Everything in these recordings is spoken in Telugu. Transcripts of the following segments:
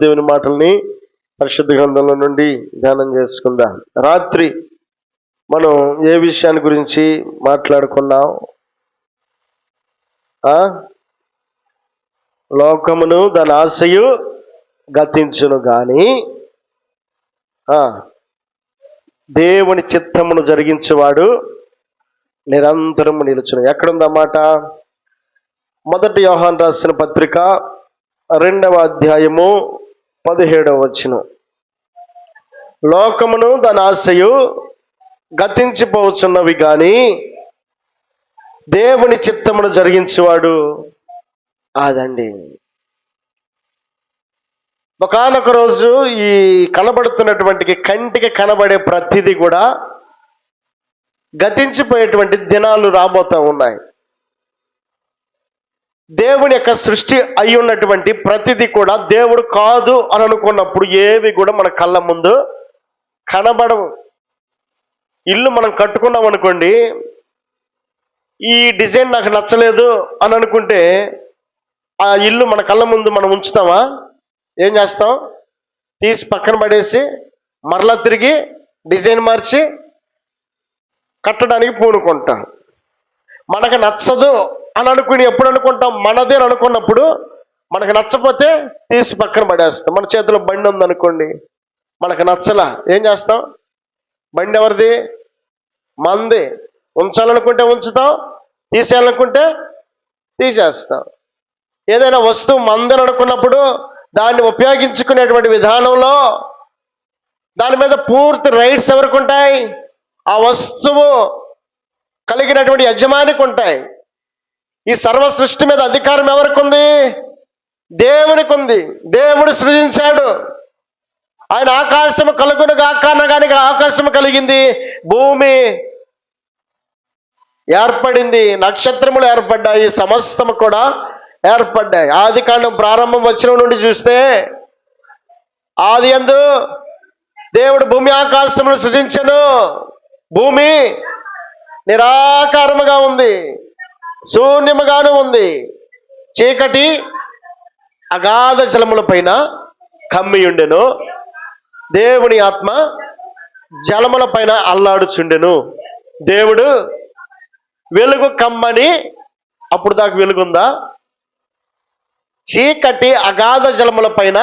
దేవుని మాటల్ని పరిశుద్ధ గ్రంథంలో నుండి ధ్యానం చేసుకుందాం. రాత్రి మనం ఏ విషయాన్ని గురించి మాట్లాడుకున్నాం? లోకమును దాని ఆశయు గతించును గాని దేవుని చిత్తమును జరిగించేవాడు నిరంతరము నిలుచును. ఎక్కడుందన్నమాట? 1 యోహాను రాసిన పత్రిక 2వ అధ్యాయము 17వ వచనం. లోకమును దాని ఆశయు గతించిపోవచ్చున్నవి కానీ దేవుని చిత్తమును జరిగించేవాడు అదండి. ఒకానొక రోజు ఈ కనబడుతున్నటువంటి కంటికి కనబడే ప్రతిదీ కూడా గతించిపోయేటువంటి దినాలు రాబోతూ ఉన్నాయి. దేవుని యొక్క సృష్టి అయి ఉన్నటువంటి ప్రతిదీ కూడా దేవుడు కాదు అని అనుకున్నప్పుడు ఏవి కూడా మన కళ్ళ ముందు కనబడవు. ఇల్లు మనం కట్టుకున్నాం అనుకోండి, ఈ డిజైన్ నాకు నచ్చలేదు అని అనుకుంటే ఆ ఇల్లు మన కళ్ళ ముందు మనం ఉంచుతామా? ఏం చేస్తాం? తీసి పక్కన పడేసి మరలా తిరిగి డిజైన్ మార్చి కట్టడానికి పూనుకుంటాం. మనకు నచ్చదు అని అనుకుని ఎప్పుడు అనుకుంటాం? మనదే అనుకున్నప్పుడు మనకు నచ్చపోతే తీసి పక్కన పడేస్తాం. మన చేతిలో బండి ఉందనుకోండి, మనకు నచ్చలా, ఏం చేస్తాం? బండి ఎవరిది? మంది. ఉంచాలనుకుంటే ఉంచుతాం, తీసేయాలనుకుంటే తీసేస్తాం. ఏదైనా వస్తువు మందని అనుకున్నప్పుడు దాన్ని ఉపయోగించుకునేటువంటి విధానంలో దాని మీద పూర్తి రైట్స్ ఎవరికి ఉంటాయి? ఆ వస్తువు కలిగినటువంటి యజమానికి ఉంటాయి. ఈ సర్వ సృష్టి మీద అధికారం ఎవరికి ఉంది? దేవునికి ఉంది. దేవుడు సృజించాడు. ఆయన ఆకాశము కలుగును గాక అనగానే ఆకాశము కలిగింది, భూమి ఏర్పడింది, నక్షత్రములు ఏర్పడ్డాయి, సమస్తము కూడా ఏర్పడ్డాయి. ఆదికాండం ప్రారంభం వచనం నుండి చూస్తే ఆదియందు దేవుడు భూమి ఆకాశమును సృజించెను. భూమి నిరాకారముగా ఉంది, శూన్యముగాను ఉంది. చీకటి అగాధ జలముల పైన కమ్మియుండెను. దేవుని ఆత్మ జలముల పైన అల్లాడుచుండెను. దేవుడు వెలుగు కమ్మని, అప్పుడు దాకా వెలుగుందా? చీకటి అగాధ జలముల పైన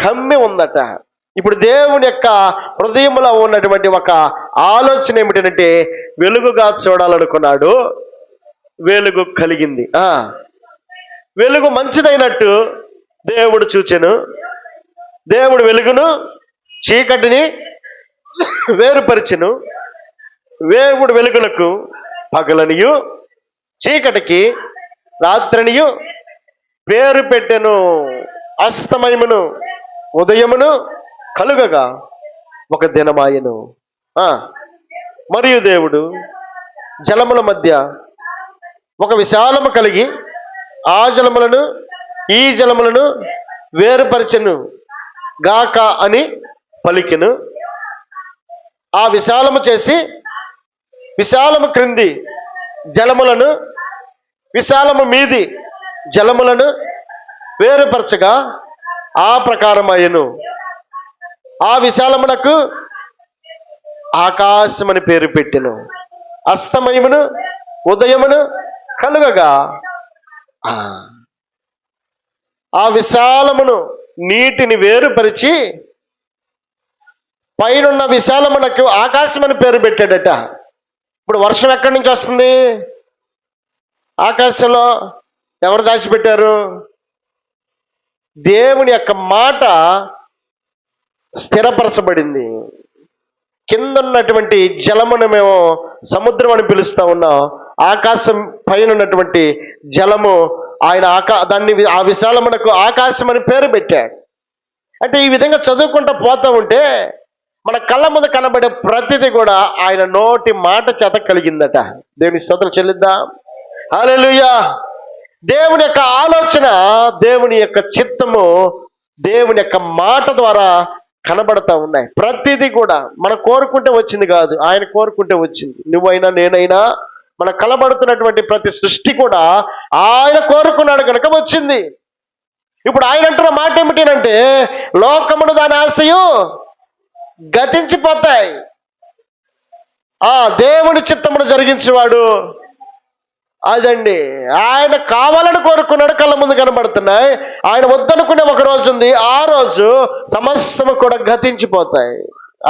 కమ్మి ఉందట. ఇప్పుడు దేవుని యొక్క హృదయంలో ఉన్నటువంటి ఒక ఆలోచన ఏమిటంటే వెలుగుగా చూడాలనుకున్నాడు, వెలుగు కలిగింది. వెలుగు మంచిదైనట్టు దేవుడు చూచెను. దేవుడు వెలుగును చీకటిని వేరుపరిచెను. దేవుడు వెలుగులకు పగలనియు చీకటికి రాత్రినియు పేరు పెట్టెను. అస్తమయమును ఉదయమును కలుగగా ఒక దినమాయెను. మరియు దేవుడు జలముల మధ్య ఒక విశాలము కలిగి ఆ జలములను ఈ జలములను వేరుపరచెను గాక అని పలికెను. ఆ విశాలము చేసి విశాలము క్రింది జలములను విశాలము మీది జలములను వేరుపరచగా ఆ ప్రకారమయ్యను. ఆ విశాలమునకు ఆకాశమని పేరు పెట్టెను. అస్తమయమును ఉదయమును కలుగగా ఆ విశాలమును నీటిని వేరుపరిచి పైనున్న విశాలమునకు ఆకాశమని పేరు పెట్టాడట. ఇప్పుడు వర్షం ఎక్కడి నుంచి వస్తుంది? ఆకాశంలో ఎవరు దాచిపెట్టారు? దేవుని యొక్క మాట స్థిరపరచబడింది. కింద ఉన్నటువంటి జలమును మేము సముద్రం అని పిలుస్తూ ఉన్నాం. ఆకాశం పైన ఉన్నటువంటి జలము ఆయన దాన్ని ఆ విశాలమునకు ఆకాశం అని పేరు పెట్టాడు. అంటే ఈ విధంగా చదువుకుంటూ పోతూ ఉంటే మన కళ్ళ ముందు కనబడే ప్రతిదీ కూడా ఆయన నోటి మాట చేత కలిగిందట. దేవుని స్తోత్రం చెల్లిద్దాం. హల్లెలూయా. దేవుని యొక్క ఆలోచన, దేవుని యొక్క చిత్తము దేవుని యొక్క మాట ద్వారా కనబడతా ఉన్నాయి. ప్రతిదీ కూడా మనం కోరుకుంటే వచ్చింది కాదు, ఆయన కోరుకుంటే వచ్చింది. నువ్వైనా నేనైనా మన కనబడుతున్నటువంటి ప్రతి సృష్టి కూడా ఆయన కోరుకున్నాడు కనుక వచ్చింది. ఇప్పుడు ఆయన అంటున్న మాట ఏమిటంటే లోకమును దాని ఆశయు గతించిపోతాయి, దేవుని చిత్తమును జరిగించేవాడు అదండి. ఆయన కావాలని కోరుకున్నాడు, కళ్ళ ముందు కనబడుతున్నాయి. ఆయన వద్దనుకునే ఒక రోజు ఉంది, ఆ రోజు సమస్తము కూడా గతించిపోతాయి.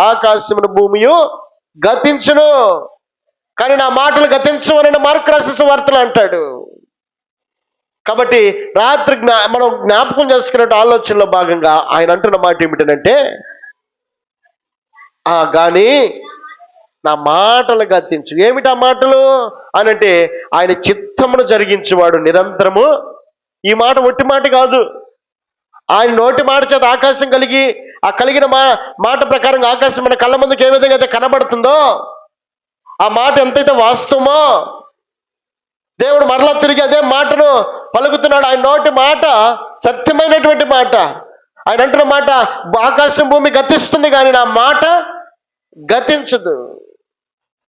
ఆకాశమును భూమియు గతించును, కానీ నా మాటలు గతించవని మార్కు రాసిన సువార్తలో అంటాడు. కాబట్టి రాత్రి మనం జ్ఞాపకం చేసుకునే ఆలోచనలో భాగంగా ఆయన అంటున్న మాట ఏమిటంటే కానీ నా మాటలు గతించు. ఏమిటి ఆ మాటలు అనంటే ఆయన చిత్తమును జరిగించేవాడు నిరంతరము. ఈ మాట ఒట్టి మాట కాదు, ఆయన నోటి మాట చేత ఆకాశం కలిగి ఆ కలిగిన మాట ప్రకారంగా ఆకాశం మన కళ్ళ ముందుకు ఏ విధంగా అయితే కనబడుతుందో, ఆ మాట ఎంతైతే వాస్తవమో దేవుడు మరలా తిరిగి అదే మాటను పలుకుతున్నాడు. ఆయన నోటి మాట సత్యమైనటువంటి మాట. ఆయన అంటున్న మాట ఆకాశం భూమి గతిస్తుంది, కానీ నా మాట గతించదు.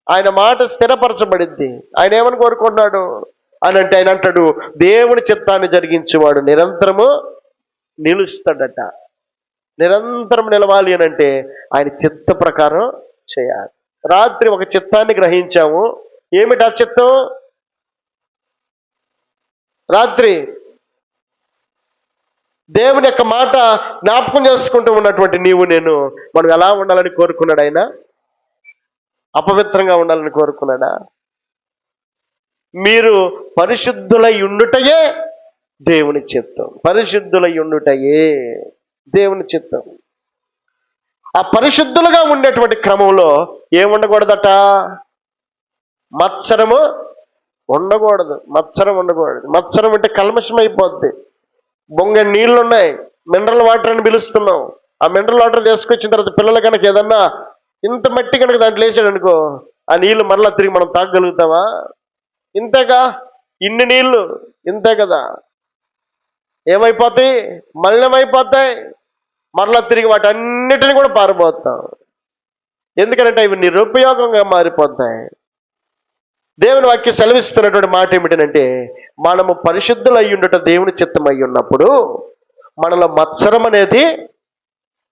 ఆయన మాట స్థిరపరచబడింది. ఆయన ఏమని కోరుకున్నాడు అనంటే ఆయన అంటాడు దేవుని చిత్తాన్ని జరిగించేవాడు నిరంతరము నిలుస్తాడట. నిరంతరం నిలవాలి అనంటే ఆయన చిత్త ప్రకారం చేయాలి. రాత్రి ఒక చిత్తాన్ని గ్రహించాము. ఏమిటి ఆ చిత్తం? రాత్రి దేవుని యొక్క మాట జ్ఞాపకం చేసుకుంటూ ఉన్నటువంటి నీవు నేను మనం ఎలా ఉండాలని కోరుకున్నాడు ఆయన? అపవిత్రంగా ఉండాలని కోరుకున్నాడా? మీరు పరిశుద్ధులై ఉండుటయే దేవుని చిత్తం. పరిశుద్ధులై ఉండుటయే దేవుని చిత్తం. ఆ పరిశుద్ధులుగా ఉండేటువంటి క్రమంలో ఏముండకూడదట? మత్సరము ఉండకూడదు. మత్సరం ఉండకూడదు. మత్సరం అంటే కల్మషం అయిపోద్ది. బొంగ నీళ్లు ఉన్నాయి, మినరల్ వాటర్ అని పిలుస్తున్నాం. ఆ మినరల్ వాటర్ తీసుకొచ్చిన తర్వాత పిల్లలు కనుక ఏదన్నా ఇంత మట్టి కనుక దాంట్లో వేసాడు అనుకో, ఆ నీళ్లు మరలా తిరిగి మనం తాగగలుగుతావా? ఇంతేగా, ఇన్ని నీళ్లు ఇంతే కదా, ఏమైపోతాయి? మలినమైపోతాయి. మరలా తిరిగి వాటి అన్నిటిని కూడా పారిపోతాం. ఎందుకంటే ఇవి నిరుపయోగంగా మారిపోతాయి. దేవుని వాక్యం సెలవిస్తున్నటువంటి మాట ఏమిటంటే మనము పరిశుద్ధులు అయి ఉండట దేవుని చిత్తం అయి ఉన్నప్పుడు మనలో మత్సరం అనేది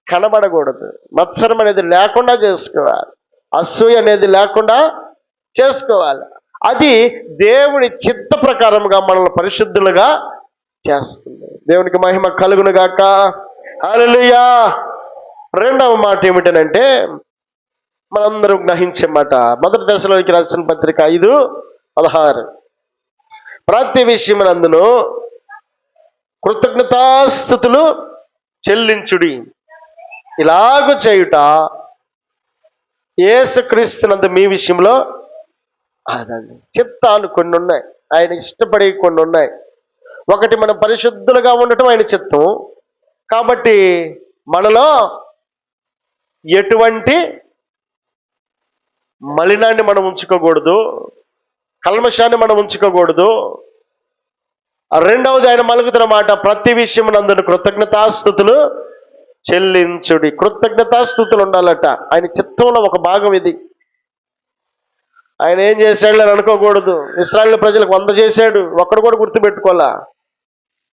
కనబడకూడదు. మత్సరం అనేది లేకుండా చేసుకోవాలి. అసూయ అనేది లేకుండా చేసుకోవాలి. అది దేవుని చిత్త ప్రకారంగా మనల్ని పరిశుద్ధులుగా చేస్తుంది. దేవునికి మహిమ కలుగును గాక. హల్లెలూయా. రెండవ మాట ఏమిటనంటే మనందరూ గ్రహించే మాట, మొదటి దశలోకి రాసిన పత్రిక 5:16 ప్రతి విషయమునందును కృతజ్ఞతాస్తుతులు చెల్లించుడి, ఇలాగూ చేయుట యేసుక్రీస్తునందు మీ విషయంలో అదండి. చిత్తాలు కొన్ని ఉన్నాయి, ఆయన ఇష్టపడే కొన్ని ఉన్నాయి. ఒకటి మనం పరిశుద్ధులుగా ఉండటం ఆయన చిత్తం. కాబట్టి మనలో ఎటువంటి మలినాన్ని మనం ఉంచుకోకూడదు, కల్మషాన్ని మనం ఉంచుకోకూడదు. రెండవది ఆయన మలుగుతున్న మాట ప్రతి విషయం నందును కృతజ్ఞతాస్తుతులు చెల్లించుడి. కృతజ్ఞతాస్తుతులు ఉండాలట. ఆయన చిత్తంలో ఒక భాగం ఇది. ఆయన ఏం చేశాడు అని అనుకోకూడదు. ఇశ్రాయేలు ప్రజలకు 100 చేశాడు, ఒక్కడు కూడా గుర్తుపెట్టుకోవాలా.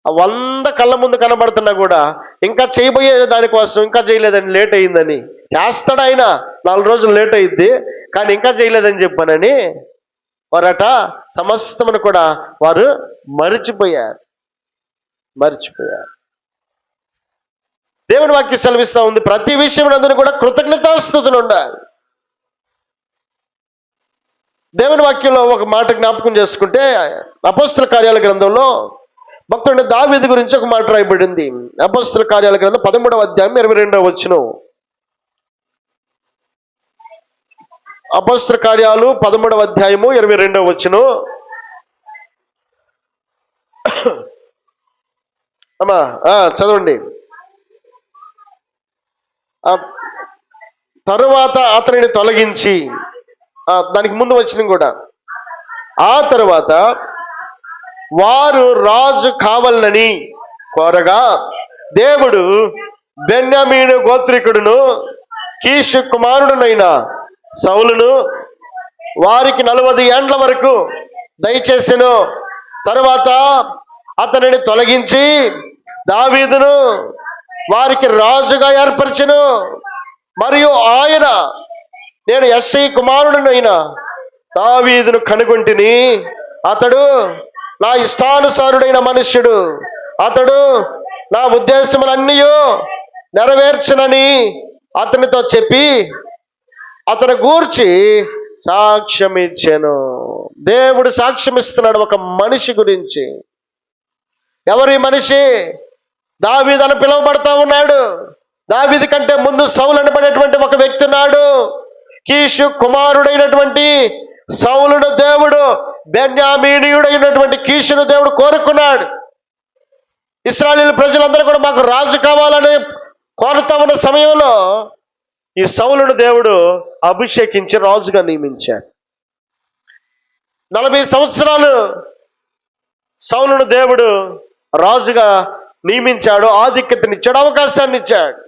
ఆ 100 కళ్ళ ముందు కనబడుతున్నా కూడా ఇంకా చేయబోయే దానికోసం ఇంకా చేయలేదని, లేట్ అయిందని. చేస్తాడు ఆయన, 4 రోజులు లేట్ అయింది, కానీ ఇంకా చేయలేదని చెప్పానని వారట సమస్తమును కూడా వారు మరిచిపోయారు. దేవుని వాక్యం సెలవిస్తూ ఉంది ప్రతి విషయం అందరూ కూడా కృతజ్ఞతాస్తుతులు ఉండాలి. దేవుని వాక్యంలో ఒక మాట జ్ఞాపకం చేసుకుంటే అపోస్తల కార్యాల గ్రంథంలో భక్తుడు దావీదు గురించి ఒక మాట రాయబడింది. అపోస్తల కార్యాల గ్రంథం 13వ అధ్యాయం 22వ వచనం. అపోస్తల కార్యాలు 13వ అధ్యాయము 22వ వచనం. అమ్మా చదవండి. తరువాత అతనిని తొలగించి, దానికి ముందు వచనం కూడా, ఆ తరువాత వారు రాజు కావాలని కోరగా దేవుడు బెన్యామీను గోత్రికుడును కీషు కుమారుడునైన సౌలును వారికి 40 ఏండ్ల వరకు దయచేసెను. తరువాత అతనిని తొలగించి దావీదును వారికి రాజుగా ఏర్పరిచెను. మరియు ఆయన, నేను యెష్షయి కుమారుడనైన దావీదును కనుగొంటిని, అతడు నా ఇష్టానుసారుడైన మనుష్యుడు, అతడు నా ఉద్దేశములన్నీ నెరవేర్చునని అతనితో చెప్పి అతని గూర్చి సాక్ష్యం ఇచ్చాను. దేవుడు సాక్ష్యం ఇస్తున్నాడు ఒక మనిషి గురించి. ఎవరి మనిషి? దావీదు అని పిలువబడతా ఉన్నాడు. దావీదు కంటే ముందు సౌలు అనబడేటువంటి ఒక వ్యక్తి ఉన్నాడు. కీషు కుమారుడైనటువంటి సౌలును దేవుడు, బెన్యామీనీయుడైనటువంటి కీషును దేవుడు కోరుకున్నాడు. ఇశ్రాయేలు ప్రజలందరూ కూడా మాకు రాజు కావాలని కోరుతా ఉన్న సమయంలో ఈ సౌలును దేవుడు అభిషేకించి రాజుగా నియమించాడు. 40 సంవత్సరాలు సౌలును దేవుడు రాజుగా నియమించాడు, ఆధిక్యతనిచ్చాడు, అవకాశాన్ని ఇచ్చాడు.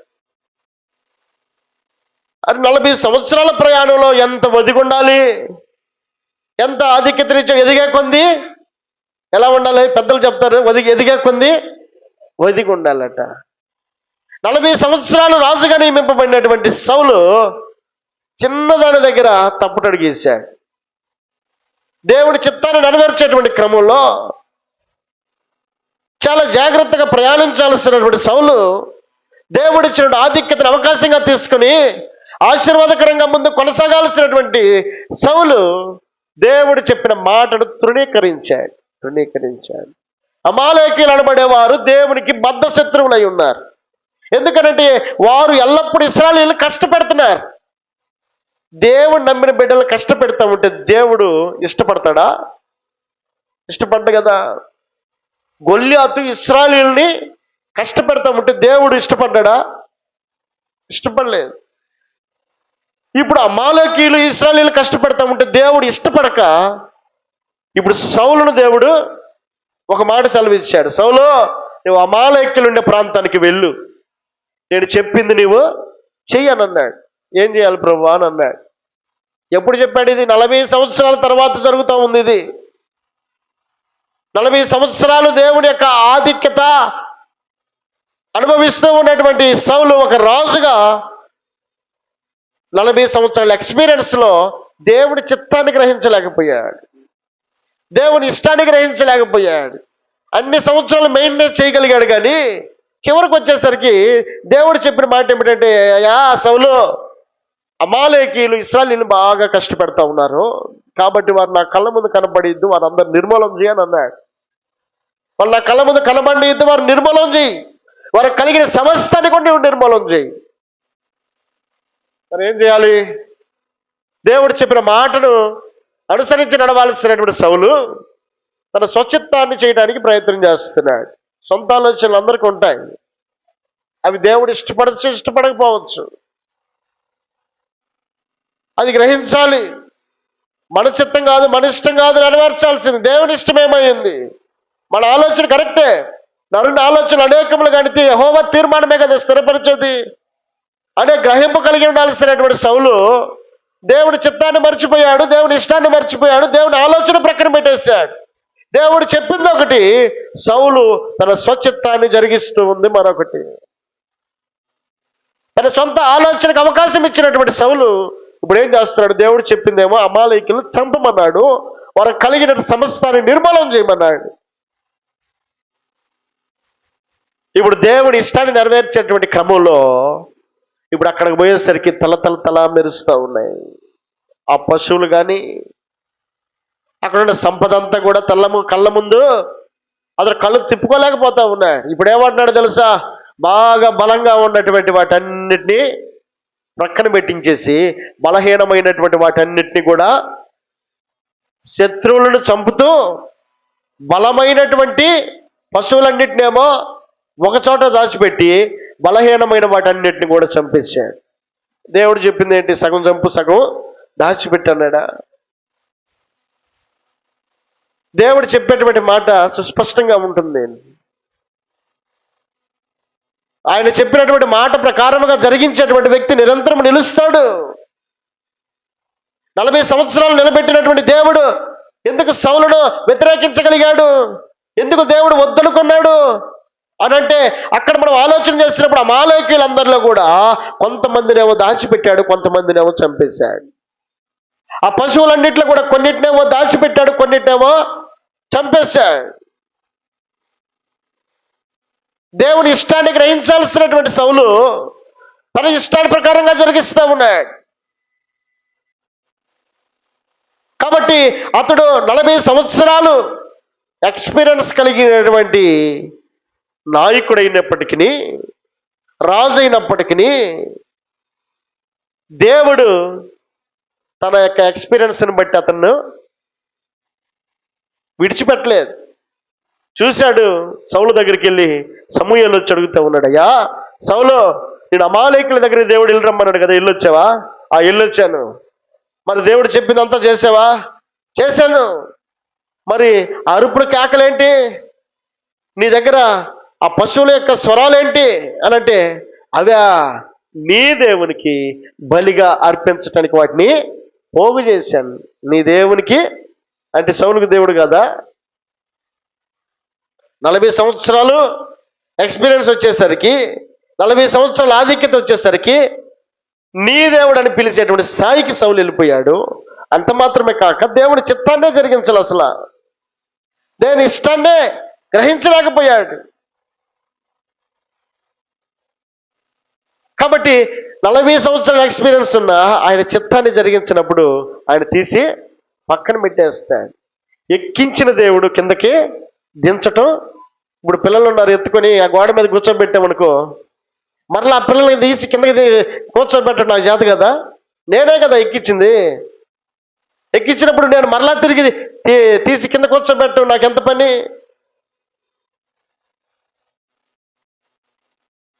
అది 40 సంవత్సరాల ప్రయాణంలో ఎంత ఒదిగి ఉండాలి, ఎంత ఆధిక్యతనిచ్చాడు. ఎదిగే కొంది ఎలా ఉండాలి? పెద్దలు చెప్తారు, ఎదిగే కొంది ఒదిగి ఉండాలట. 40 సంవత్సరాలు రాజుగా నియమింపబడినటువంటి సౌలు చిన్నదాని దగ్గర తప్పుటడుగు వేశాడు. దేవుడి చిత్తాన్ని నెరవేర్చేటువంటి క్రమంలో చాలా జాగ్రత్తగా ప్రయాణించాల్సినటువంటి సౌలు దేవుడిచ్చిన ఆధిక్యతను అవకాశంగా తీసుకుని ఆశీర్వాదకరంగా ముందు కొనసాగాల్సినటువంటి సౌలు దేవుడు చెప్పిన మాటను తృణీకరించాడు. అమాలేకీయులు అనబడేవారు దేవునికి బద్ధ శత్రువులై ఉన్నారు. ఎందుకనంటే వారు ఎల్లప్పుడూ ఇశ్రాయేలీయులను కష్టపెడుతున్నారు. దేవుడు నమ్మిన బిడ్డలు కష్టపెడతా ఉంటే దేవుడు ఇష్టపడతాడా? ఇష్టపడ్డ కదా. గొల్యాతు ఇశ్రాయేలీయుల్ని కష్టపెడతా ఉంటే దేవుడు ఇష్టపడ్డా? ఇష్టపడలేదు. ఇప్పుడు అమాలేకీయులు ఇశ్రాయేలీయులు కష్టపెడతా ఉంటే దేవుడు ఇష్టపడక ఇప్పుడు సౌలును దేవుడు ఒక మాట సెలవిచ్చాడు. సౌలు, నువ్వు అమాలేకీయులు ఉండే ప్రాంతానికి వెళ్ళు, నేను చెప్పింది నీవు చెయ్యనన్నాడు. ఏం చేయాలి ప్రభువా అని అన్నాడు. ఎప్పుడు చెప్పాడు ఇది? 40 సంవత్సరాల తర్వాత జరుగుతూ ఉంది ఇది. 40 సంవత్సరాలు దేవుని యొక్క ఆధిక్యత అనుభవిస్తూ ఉన్నటువంటి సౌలు ఒక రాజుగా 40 సంవత్సరాల ఎక్స్పీరియన్స్లో దేవుడి చిత్తాన్ని గ్రహించలేకపోయాడు, దేవుని ఇష్టాన్ని గ్రహించలేకపోయాడు. అన్ని సంవత్సరాలు మెయింటైన్ చేయగలిగాడు, కానీ చివరికి వచ్చేసరికి దేవుడు చెప్పిన మాట ఏమిటంటే, అయ్యా సౌలు, అమాలేకీయులు ఇశ్రాయేలీయులను బాగా కష్టపెడతా ఉన్నారు, కాబట్టి వారు నా కళ్ళ ముందు కనబడిద్దు, వారందరూ నిర్మూలన చేయని అన్నాడు. వాళ్ళు నా కళ్ళ ముందు కనబడిద్దు, వారు నిర్మూలన చేయి, వారు కలిగిన సమస్తాన్ని కూడా నువ్వు నిర్మూలన చేయి. మరి ఏం చేయాలి? దేవుడు చెప్పిన మాటను అనుసరించి నడవాల్సినటువంటి సౌలు తన స్వచిత్తాన్ని చేయడానికి ప్రయత్నం చేస్తున్నాడు. సొంత ఆలోచనలు అందరికీ ఉంటాయి, అవి దేవుడు ఇష్టపడచ్చు, ఇష్టపడకపోవచ్చు. అది గ్రహించాలి. మన చిత్తం కాదు, మన ఇష్టం కాదు నెరవేర్చాల్సింది. దేవుని ఇష్టం ఏమైంది? మన ఆలోచన కరెక్టే, నరుని ఆలోచనలు అనేకములు కడితే యెహోవా తీర్మానమే కదా స్థిరపరిచేది అనే గ్రహింపు కలిగి ఉండాల్సినటువంటి సౌలు దేవుడి చిత్తాన్ని మర్చిపోయాడు, దేవుని ఇష్టాన్ని మర్చిపోయాడు, దేవుని ఆలోచన ప్రక్కన పెట్టేశాడు. దేవుడు చెప్పింది ఒకటి, సౌలు తన స్వచిత్తాన్ని జరిగిస్తూ ఉంది మరొకటి. తన సొంత ఆలోచనకు అవకాశం ఇచ్చినటువంటి సౌలు ఇప్పుడు ఏం చేస్తున్నాడు? దేవుడు చెప్పిందేమో అమాలేకీయులు చంపమన్నాడు, వారు కలిగిన సమస్తాన్ని నిర్మూలన చేయమన్నాడు. ఇప్పుడు దేవుడి ఇష్టాన్ని నెరవేర్చేటువంటి క్రమంలో ఇప్పుడు అక్కడికి పోయేసరికి తల మెరుస్తూ ఉన్నాయి ఆ పశువులు. కానీ అక్కడ ఉన్న సంపద అంతా కూడా కళ్ళ ముందు అతను కళ్ళు తిప్పుకోలేకపోతా ఉన్నాయి. ఇప్పుడు ఏమంటున్నాడు తెలుసా? బాగా బలంగా ఉన్నటువంటి వాటన్నిటినీ ప్రక్కన పెట్టించేసి బలహీనమైనటువంటి వాటన్నిటిని కూడా శత్రువులను చంపుతూ బలమైనటువంటి పశువులన్నిటినేమో ఒక చోట దాచిపెట్టి బలహీనమైన వాటన్నిటిని కూడా చంపేశాడు. దేవుడు చెప్పింది ఏంటి? సగం చంపు, సగం దాచిపెట్టి అన్నాడా? దేవుడు చెప్పేటువంటి మాట సుస్పష్టంగా ఉంటుంది. ఆయన చెప్పినటువంటి మాట ప్రకారముగా జరిగించేటువంటి వ్యక్తి నిరంతరం నిలుస్తాడు. 40 సంవత్సరాలు నిలబెట్టినటువంటి దేవుడు ఎందుకు సౌలును వ్యతిరేకించగలిగాడు? ఎందుకు దేవుడు వద్దనుకున్నాడు? అనంటే అక్కడ మనం ఆలోచన చేసినప్పుడు అమాలేకీయులందరిలో కూడా కొంతమందినేమో దాచిపెట్టాడు, కొంతమందినేమో చంపేశాడు. ఆ పశువులన్నింటిలో కూడా కొన్నిటినేమో దాచిపెట్టాడు, కొన్నిటినేమో చంపేశాడు. దేవుని ఇష్టాన్ని గ్రహించాల్సినటువంటి సౌలు తన ఇష్టాన్ని ప్రకారంగా జరిగిస్తా ఉన్నాడు. కాబట్టి అతడు 40 సంవత్సరాలు ఎక్స్పీరియన్స్ కలిగినటువంటి నాయకుడైనప్పటికీ, రాజు అయినప్పటికీ దేవుడు తన యొక్క ఎక్స్పీరియన్స్ని బట్టి అతను విడిచిపెట్టలేదు. చూశాడు. సౌలు దగ్గరికి వెళ్ళి సమూయేలు వచ్చి అడుగుతూ ఉన్నాడు, అయ్యా సౌలు, నేను అమాలేకుల దగ్గర దేవుడు వెళ్ళి రమ్మన్నాడు కదా, వెళ్ళొచ్చావా? వెళ్ళొచ్చాను. మరి దేవుడు చెప్పిందంతా చేసావా? చేశాను. మరి ఆ అరుపుడు కేకలేంటి? నీ దగ్గర ఆ పశువుల యొక్క స్వరాలేంటి అని అంటే, అవా నీ దేవునికి బలిగా అర్పించటానికి వాటిని పోగు చేశాను. నీ దేవునికి అంటే సౌలుకు దేవుడు కదా. 40 సంవత్సరాలు ఎక్స్పీరియన్స్ వచ్చేసరికి, 40 సంవత్సరాల ఆధిక్యత వచ్చేసరికి నీ దేవుడు అని పిలిచేటువంటి స్థాయికి సౌలు వెళ్ళిపోయాడు. అంత మాత్రమే కాక దేవుని చిత్తాన్నే జరిగించాలి, అసలు దేవుని ఇష్టాన్నే గ్రహించలేకపోయాడు. కాబట్టి 40 సంవత్సరాల ఎక్స్పీరియన్స్ ఉన్న ఆయన చిత్తాన్ని జరిగించినప్పుడు ఆయన తీసి పక్కన పెట్టేస్తాడు. ఎక్కించిన దేవుడు కిందకి దించటం. ఇప్పుడు పిల్లలు ఉన్నారు, ఎత్తుకొని ఆ గోడ మీద కూర్చోబెట్టామనుకో, మరలా ఆ పిల్లల్ని తీసి కిందకి కూర్చోబెట్టడం నాకు చేత కదా. నేనే కదా ఎక్కించింది. ఎక్కించినప్పుడు నేను మరలా తిరిగి తీసి కింద కూర్చోబెట్టడం నాకెంత పని?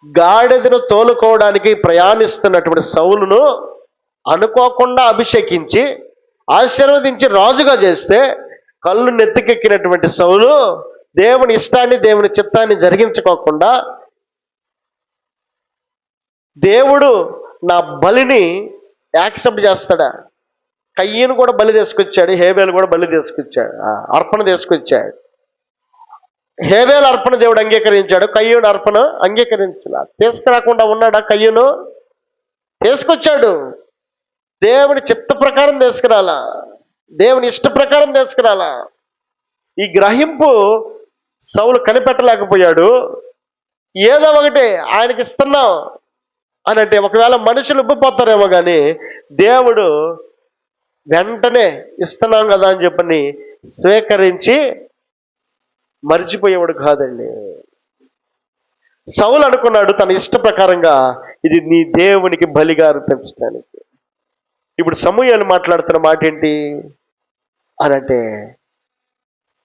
గాడిదను తోలుకోవడానికి ప్రయాణిస్తున్నటువంటి సౌలును అనుకోకుండా అభిషేకించి ఆశీర్వదించి రాజుగా చేస్తే, కళ్ళు నెత్తికెక్కినటువంటి సౌలు దేవుని ఇష్టాన్ని, దేవుని చిత్తాన్ని జరిగించుకోకుండా, దేవుడు నా బలిని యాక్సెప్ట్ చేస్తాడా? కయ్యను కూడా బలి తీసుకొచ్చాడు, హేబేలు కూడా బలి తీసుకొచ్చాడు, అర్పణ తీసుకొచ్చాడు. హేబేలు అర్పణ దేవుడు అంగీకరించాడు, కయ్యూను అర్పణ అంగీకరించాల. తీసుకురాకుండా ఉన్నాడా? కయ్యూను తీసుకొచ్చాడు. దేవుని చిత్త ప్రకారం తీసుకురాలా, దేవుని ఇష్ట ప్రకారం తీసుకురాలా. ఈ గ్రహింపు సౌలు కనిపెట్టలేకపోయాడు. ఏదో ఒకటి ఆయనకి ఇస్తున్నాం అని అంటే, ఒకవేళ మనుషులు ఉబ్బిపోతారేమో కానీ దేవుడు వెంటనే ఇస్తున్నాం కదా అని చెప్పని స్వీకరించి మర్చిపోయేవాడు కాదండి. సౌలు అనుకున్నాడు తన ఇష్ట ప్రకారంగా ఇది నీ దేవునికి బలిగా అర్పించడానికి. ఇప్పుడు సమూయేలు మాట్లాడుతున్న మాట ఏంటి అని అంటే,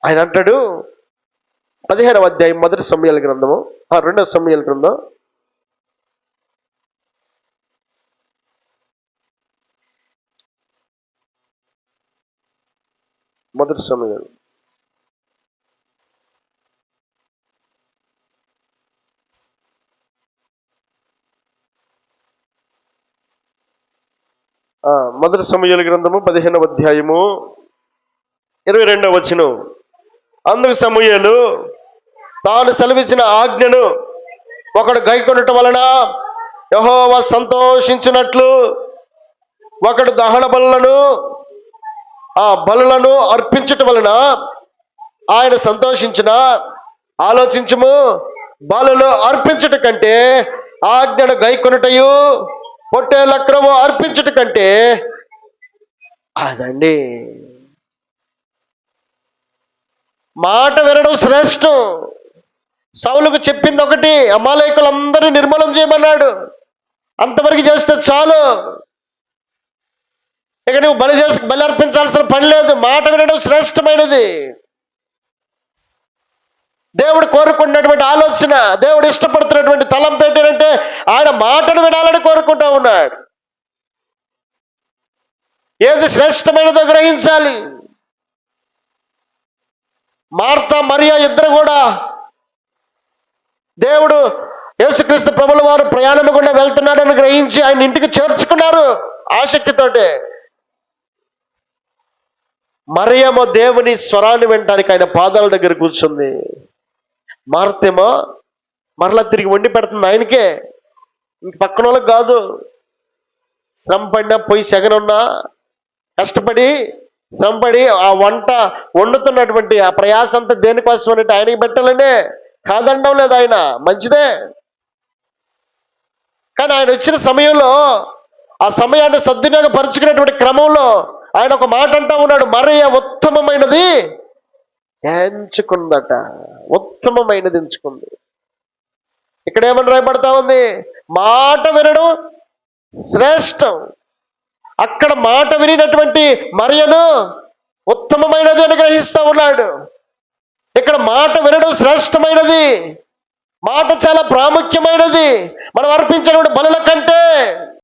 ఆయన అంటాడు 15వ అధ్యాయం 1 సమూయేలు గ్రంథము, 2వ సమూయేలు గ్రంథం 1 సమూయేలు 1 సమూయేలు గ్రంథము 15వ అధ్యాయము 22వ వచనం. అందుకు సమూయేలు తాను సెలవిచ్చిన ఆజ్ఞను ఒకడు గైకొనటం వలన యెహోవా సంతోషించినట్లు ఒకడు దహన బలులను అర్పించటం వలన ఆయన సంతోషించిన. ఆలోచించుము, బలులు అర్పించుట కంటే ఆజ్ఞను గైకొనుటయు పొట్టేళ్ల క్రొవ్వు అర్పించుట కంటే అదండి. మాట వినడం శ్రేష్టం. సౌలుకు చెప్పింది ఒకటి, అమాలేకులందరూ నిర్మూలన చేయమన్నాడు. అంతవరకు చేస్తే చాలు, ఇక నువ్వు బలి అర్పించాల్సిన పని లేదు. మాట వినడం శ్రేష్టమైనది. దేవుడు కోరుకున్నటువంటి ఆలోచన, దేవుడు ఇష్టపడుతున్నటువంటి తలంపు ఏంటంటే ఆయన మాటను వినాలని కోరుకుంటా ఉన్నాడు. ఏది శ్రేష్టమైనదో గ్రహించాలి. మార్తా మరియా ఇద్దరు కూడా దేవుడు యేసుక్రీస్తు ప్రభుల వారు ప్రయాణం గుండా వెళ్తున్నాడని గ్రహించి ఆయన ఇంటికి చేర్చుకున్నారు ఆసక్తితోటే. మరియమ్మ దేవుని స్వరాన్ని వినడానికి ఆయన పాదాల దగ్గర కూర్చుంది. మార్తేమో మరలా తిరిగి వండి పెడుతుంది ఆయనకే, ఇంక పక్కన వాళ్ళకి కాదు. శ్రమ పడినా, పోయి సెగనున్నా, కష్టపడి శ్రమపడి ఆ వంట వండుతున్నటువంటి ఆ ప్రయాస అంతా దేనికోసం అంటే ఆయనకి పెట్టాలనే, కాదనడం లేదు ఆయన, మంచిదే. కానీ ఆయన వచ్చిన సమయంలో ఆ సమయాన్ని సద్వినియోగపరుచుకునేటువంటి క్రమంలో ఆయన ఒక మాట అంటా ఉన్నాడు, మరియ ఉత్తమమైనది ఎంచుకుందట. ఉత్తమమైనది ఎంచుకుంది. ఇక్కడ ఏమని రాయబడతా ఉంది? మాట వినడం శ్రేష్టం. అక్కడ మాట వినినటువంటి మరియను ఉత్తమమైనది అని గ్రహిస్తా ఉన్నాడు. ఇక్కడ మాట వినడం శ్రేష్టమైనది, మాట చాలా ప్రాముఖ్యమైనది. మనం అర్పించినటువంటి బలుల కంటే